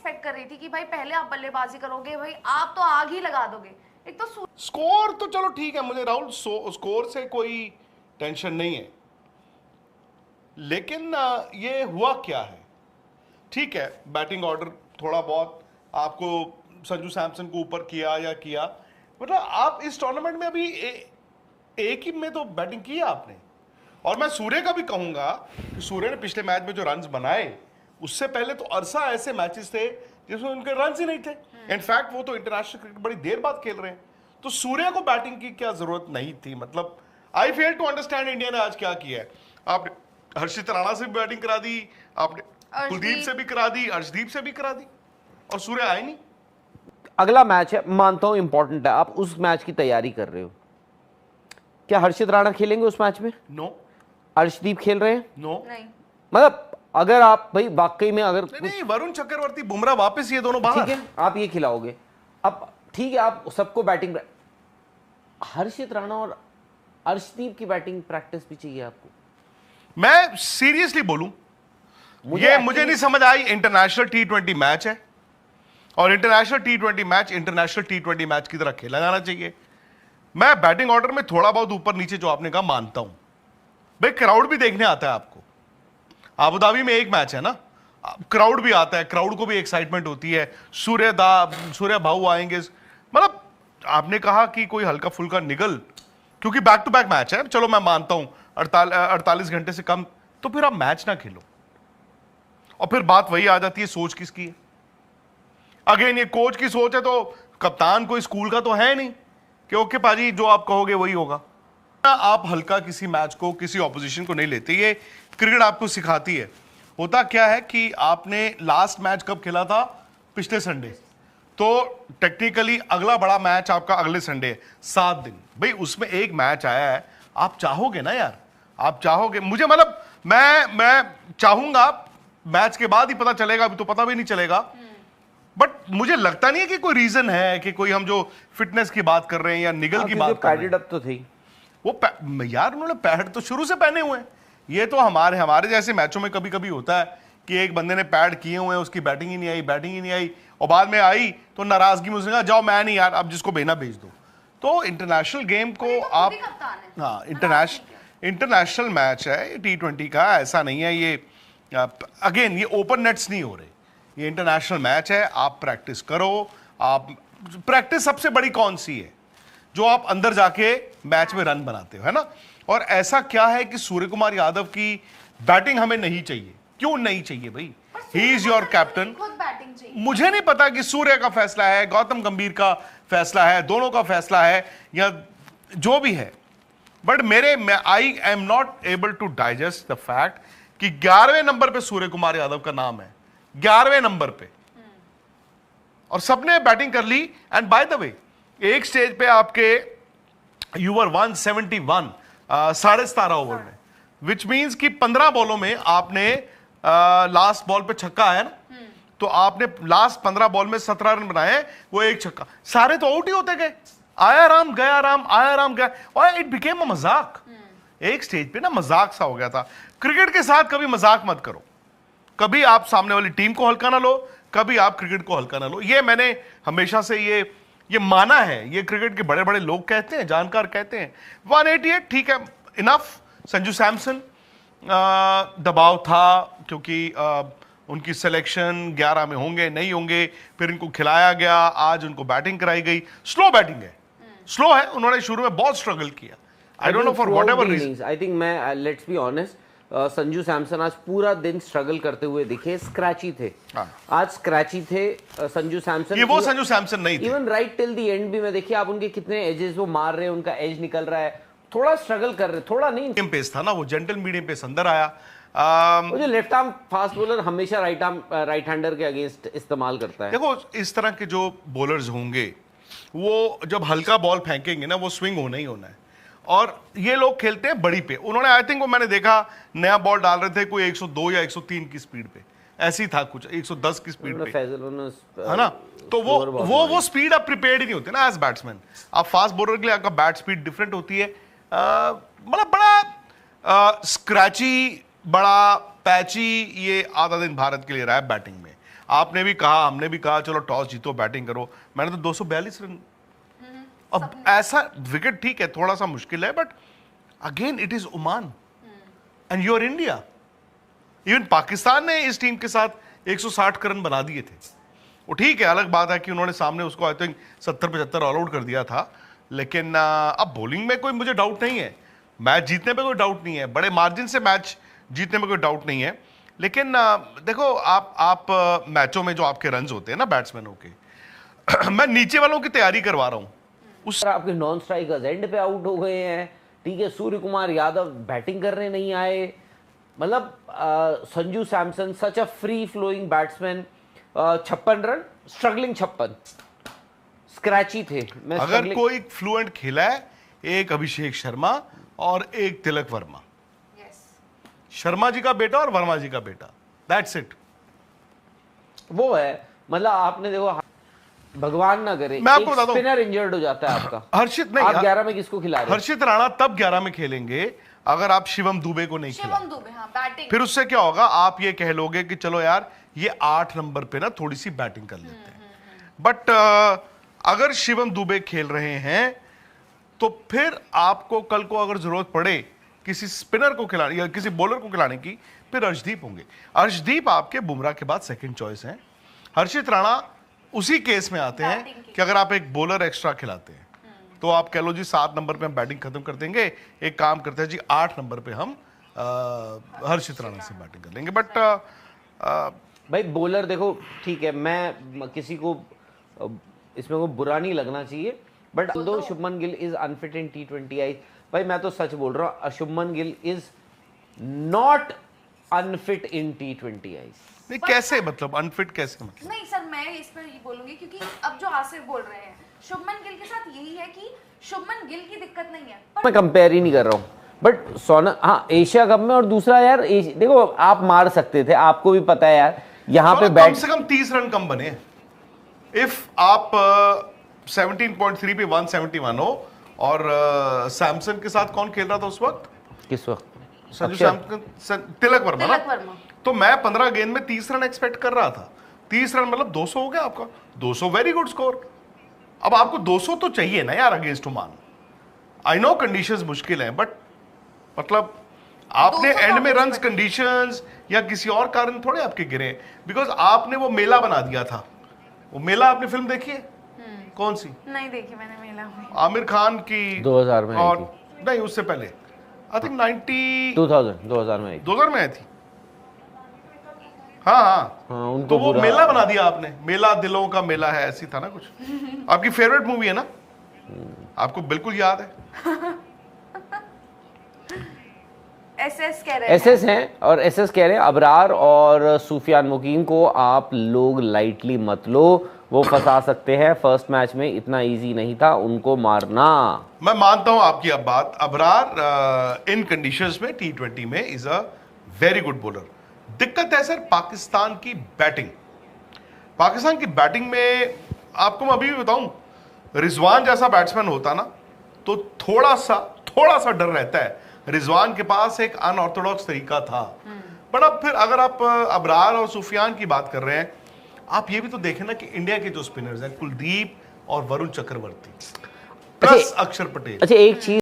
Expect कर रही थी कि भाई पहले आप बल्लेबाजी करोगे, भाई आप तो आग ही लगा दोगे। एक तो स्कोर तो चलो ठीक है, मुझे राहुल स्कोर से कोई टेंशन नहीं है, लेकिन ये हुआ क्या है? ठीक है, बैटिंग ऑर्डर थोड़ा बहुत आपको संजू सैमसन को ऊपर किया या किया, मतलब आप इस टूर्नामेंट में अभी एक ही में तो बैटिंग की है आपने। और मैं सूर्य का भी कहूंगा कि सूर्य ने पिछले मैच में जो रन्स बनाए, उससे पहले तो अरसा ऐसे मैचेस थे जिसमें उनके रन्स ही नहीं थे। इनफैक्ट वो तो इंटरनेशनल क्रिकेट बड़ी देर बाद खेल रहे हैं, तो सूर्य को बैटिंग की क्या जरूरत नहीं थी। मतलब आई फेल टू अंडरस्टैंड इंडिया ने आज क्या किया है। आपने हर्षित राणा से भी बैटिंग करा दी, आपने कुलदीप से भी करा दी, अर्शदीप से भी करा दी, और सूर्य आए नहीं। अगला मैच है, मानता हूं इंपॉर्टेंट है, आप उस मैच की तैयारी कर रहे हो, क्या हर्षित राणा खेलेंगे उस मैच में? नो। अर्शदीप खेल रहे हैं? नो। नहीं, मतलब अगर आप भाई वाकई में अगर नहीं, वरुण चक्रवर्ती, बुमराह वापस, ये दोनों बाहर। ठीक है, आप ये खिलाओगे, अब ठीक है, आप सबको बैटिंग, हर्षित राणा और अर्शदीप की बैटिंग प्रैक्टिस भी चाहिए आपको। मैं सीरियसली बोलूं, ये मुझे नहीं समझ आई। इंटरनेशनल T20 मैच है, और international T20 match international T20 match की तरह खेला जाना चाहिए। मैं बैटिंग ऑर्डर में थोड़ा बहुत ऊपर नीचे जो आपने कहा मानता हूं, भाई क्राउड भी देखने आता है आपको। अबुधाबी में एक मैच है ना, क्राउड भी आता है, क्राउड को भी एक्साइटमेंट होती है, सूर्य भाऊ आएंगे। मतलब आपने कहा कि कोई हल्का फुल्का निगल, क्योंकि बैक टू बैक मैच है, चलो मैं मानता हूं 48 घंटे से कम, तो फिर आप मैच ना खेलो। और फिर बात वही आ जाती है, सोच किसकी है? अगेन ये कोच की सोच है, तो कप्तान कोई स्कूल का तो है नहीं कि ओके पाजी जो आप कहोगे वही होगा। आप हल्का किसी मैच को, किसी ऑपोजिशन को नहीं लेते, ये क्रिकेट आपको सिखाती है। होता क्या है कि आपने लास्ट मैच कब खेला था? पिछले संडे, तो टेक्निकली अगला बड़ा मैच आपका अगले संडे है, 7 दिन। भाई उसमें एक मैच आया है, आप चाहोगे ना यार, आप चाहोगे। मुझे मतलब मैं चाहूंगा, मैच के बाद ही पता चलेगा, अभी तो पता भी नहीं चलेगा। बट मुझे लगता नहीं है कि कोई रीजन है कि कोई, हम जो फिटनेस की बात कर रहे हैं या निगल की बात कर रहे हैं, पैडेड अप तो थी वो यार उन्होंने पैड तो शुरू से पहने हुए हैं। ये तो हमारे जैसे मैचों में कभी कभी होता है कि एक बंदे ने पैड किए हुए हैं, उसकी बैटिंग ही नहीं आई, और बाद में आई तो नाराजगी में उसने कहा जाओ मैं नहीं यार, अब जिसको भेजना भेज दो। तो इंटरनेशनल गेम को आप, हाँ इंटरनेशनल मैच है T20 का, ऐसा नहीं है ये। अगेन ये ओपन नेट्स नहीं हो रहे, ये इंटरनेशनल मैच है। आप प्रैक्टिस करो। आप प्रैक्टिस सबसे बड़ी कौन सी है? जो आप अंदर जाके मैच में रन बनाते हो, है ना। और ऐसा क्या है कि सूर्य कुमार यादव की बैटिंग हमें नहीं चाहिए? क्यों नहीं चाहिए भाई? He is your captain. मुझे नहीं पता कि सूर्य का फैसला है, गौतम गंभीर का फैसला है, दोनों का फैसला है, या जो भी है, but I am not able to digest the fact कि 11वें नंबर पे सूर्य कुमार यादव का नाम है, 11वें नंबर पे, और सबने बैटिंग कर ली। एंड बाय द वे, एक स्टेज पे आपके यूवर 171 17.5 ओवर में, विच मींस कि 15 बॉलों में आपने लास्ट बॉल पे छक्का आया ना, तो आपने लास्ट 15 बॉल में 17 रन बनाए, वो एक छक्का, सारे तो आउट ही होते गए। आया राम गया राम, आया राम गया, और इट बिकेम अ मजाक। एक स्टेज पे ना मजाक सा हो गया था। क्रिकेट के साथ कभी मजाक मत करो, कभी आप सामने वाली टीम को हल्का ना लो, कभी आप क्रिकेट को हल्का ना लो। ये मैंने हमेशा से ये माना है, ये क्रिकेट के बड़े बड़े लोग कहते हैं, जानकार कहते हैं। 188 ठीक है, इनफ। संजू सैमसन दबाव था, क्योंकि उनकी सिलेक्शन 11 में होंगे नहीं होंगे, फिर इनको खिलाया गया, आज उनको बैटिंग कराई गई। स्लो बैटिंग है, स्लो है, उन्होंने शुरू में बहुत स्ट्रगल किया। I don't know for whatever reason. I think मैं let's be honest, Sanju Samson आज पूरा दिन स्ट्रगल करते हुए दिखे, स्क्रैची थे। आज स्क्रैची थे संजू सैमसन। ये वो संजू सैमसन नहीं थे। Even right till the end भी मैं देखिए, आप उनके कितने एजेस वो मार रहे हैं, उनका एज निकल रहा है, थोड़ा स्ट्रगल कर रहे, थोड़ा नहीं। मीडियम पेस था ना, वो जेंटल मीडियम पेस अंदर आया। वो जो लेफ्ट आर्म फास्ट बॉलर हमेशा राइट हैंडर के अगेंस्ट इस्तेमाल करता है। देखो इस तरह के जो बॉलर्स होंगे, वो जब हल्का बॉल फेंकेंगे ना, वो स्विंग होना ही होना है। और ये लोग खेलते हैं बड़ी पे। उन्होंने आई थिंक, वो मैंने देखा नया बॉल डाल रहे थे, कोई 102 या 103 की स्पीड पे, ऐसी था कुछ, 110 की स्पीड पे, है ना। तो वो स्पीड आप प्रिपेयर्ड ही नहीं होते ना एज बैट्समैन। आप फास्ट बॉलर के लिए आपका बैट स्पीड डिफरेंट होती है। मतलब बड़ा स्क्रैची, बड़ा पैची ये आधा दिन भारत के लिए रहा है बैटिंग में। आपने भी कहा, हमने भी कहा चलो टॉस जीतो बैटिंग करो, मैंने तो 242 रन। अब ऐसा विकेट ठीक है थोड़ा सा मुश्किल है, but again it is Oman and your India. Even Pakistan ने इस टीम के साथ 160 रन बना दिए थे। वो ठीक है, अलग बात है कि उन्होंने सामने उसको आई थिंक 70-75 ऑल आउट कर दिया था, लेकिन अब बॉलिंग में कोई मुझे डाउट नहीं है, मैच जीतने पे कोई डाउट नहीं है, बड़े मार्जिन से मैच जीतने में कोई डाउट नहीं है। लेकिन देखो आप मैचों में जो आपके रन्स होते हैं ना बैट्समैनों के मैं नीचे वालों की तैयारी करवा रहा हूं। उस आपके नॉन स्ट्राइकर्स एंड पे आउट हो गए हैं, ठीक है, सूर्य कुमार यादव बैटिंग करने नहीं आए, मतलब Sanju Samson such a free flowing batsman, 56 run, struggling 56, scratchy थे। मैं अगर कोई फ्लुएंट खेला है एक अभिषेक शर्मा और एक तिलक वर्मा, शर्मा जी का बेटा और वर्मा जी का बेटा, दैट्स इट। वो है, मतलब आपने देखो, भगवान ना करे मैं आपको बताता हूं, स्पिनर इंजर्ड हो जाता है आपका, हर्षित नहीं, आप 11 में किसको खिला रहे हैं? हर्षित राणा तब 11 में खेलेंगे अगर आप शिवम दुबे को नहीं खिला। शिवम दुबे, हाँ, बैटिंग। फिर उससे क्या होगा, आप ये कह लोगे कि चलो यार ये 8 नंबर पे ना थोड़ी सी बैटिंग कर लेते हैं, बट अगर शिवम दुबे खेल रहे हैं तो फिर आपको कल को अगर जरूरत पड़े किसी स्पिनर को खिलाने या किसी बॉलर को खिलाने की, फिर अर्शदीप होंगे। अर्शदीप आपके बुमराह के बाद सेकंड चॉइस हैं। हर्षित राणा उसी केस में आते हैं कि अगर आप एक बॉलर एक्स्ट्रा खिलाते हैं तो आप कह लो जी 7 नंबर पे हम बैटिंग खत्म कर देंगे, एक काम करते हैं जी 8 नंबर पे हम हर्षित राणा से बैटिंग कर लेंगे। बट भाई बॉलर देखो ठीक है, मैं किसी को इसमें को बुरा नहीं लगना चाहिए, बट दो Shubman Gill is unfit in T20 आई, भाई मैं तो सच बोल रहा हूँ, Shubman Gill is not unfit in T20 आई। नहीं कैसे, मतलब अनफिट कैसे, मतलब नहीं सर, मैं इस पर ये बोलूंगी क्योंकि अब जो आसिफ बोल रहे हैं शुभमन गिल के साथ यही है कि शुभमन गिल की दिक्कत नहीं है, पर मैं कंपेयर ही नहीं कर रहा हूँ, बट सोना हाँ एशिया कप में, और दूसरा यार देखो आप मार सकते थे, आपको भी पता है यार यहाँ पे कम से कम 30 रन कम बने। इफ आप 17.3 पे 171 हो, और सैमसन के साथ कौन खेल रहा था उस वक्त? किस वक्त? संजू सैमसन, तिलक वर्मा ना? तिलक वर्मा। तो मैं 15 गेंद में 30 रन एक्सपेक्ट कर रहा था। 30 रन मतलब 200 हो गया आपका, 200 वेरी गुड स्कोर। अब आपको 200 तो चाहिए ना यार against Oman. I know conditions मुश्किल हैं, बट मतलब आपने 200 एंड में का रन्स कंडीशंस या किसी और कारण थोड़े आपके गिरे, बिकॉज आपने वो मेला बना दिया था। वो मेला आपने फिल्म देखी है? कौन सी? नहीं देखी मैंने मेला में। आमिर खान की 2000 में आई और थी। नहीं उससे पहले आई थिंक 2000 में आई थी। 2000 में आई थी। हाँ हाँ, हाँ, उनको तो वो पूरा- मेला बना दिया आपने, मेला दिलों का मेला है, ऐसी था ना कुछ। आपकी फेवरेट मूवी है ना, आपको बिल्कुल याद है। एसएस कह रहे हैं। एसएस हैं, और एसएस कह रहे हैं अबरार और सुफियान मुकीम को आप लोग लाइटली मत लो, वो फंसा सकते हैं, फर्स्ट मैच में इतना इजी नहीं था उनको मारना। मैं मानता हूं आपकी अब बात। अबरार इन कंडीशंस में T20 में is a very good bowler. दिक्कत है सर पाकिस्तान की बैटिंग। पाकिस्तान की बैटिंग में आपको मैं अभी भी बताऊं, रिजवान जैसा बैट्समैन होता ना तो थोड़ा सा डर रहता है। रिजवान के पास एक अनऑर्थोडॉक्स तरीका था, बट अब फिर अगर आप अबरार और सुफियान की बात कर रहे हैं, आप ये भी तो देखें ना कि इंडिया के जो स्पिनर्स हैं कुलदीप और वरुण चक्रवर्ती प्लस अक्षर पटेल। अच्छा एक चीज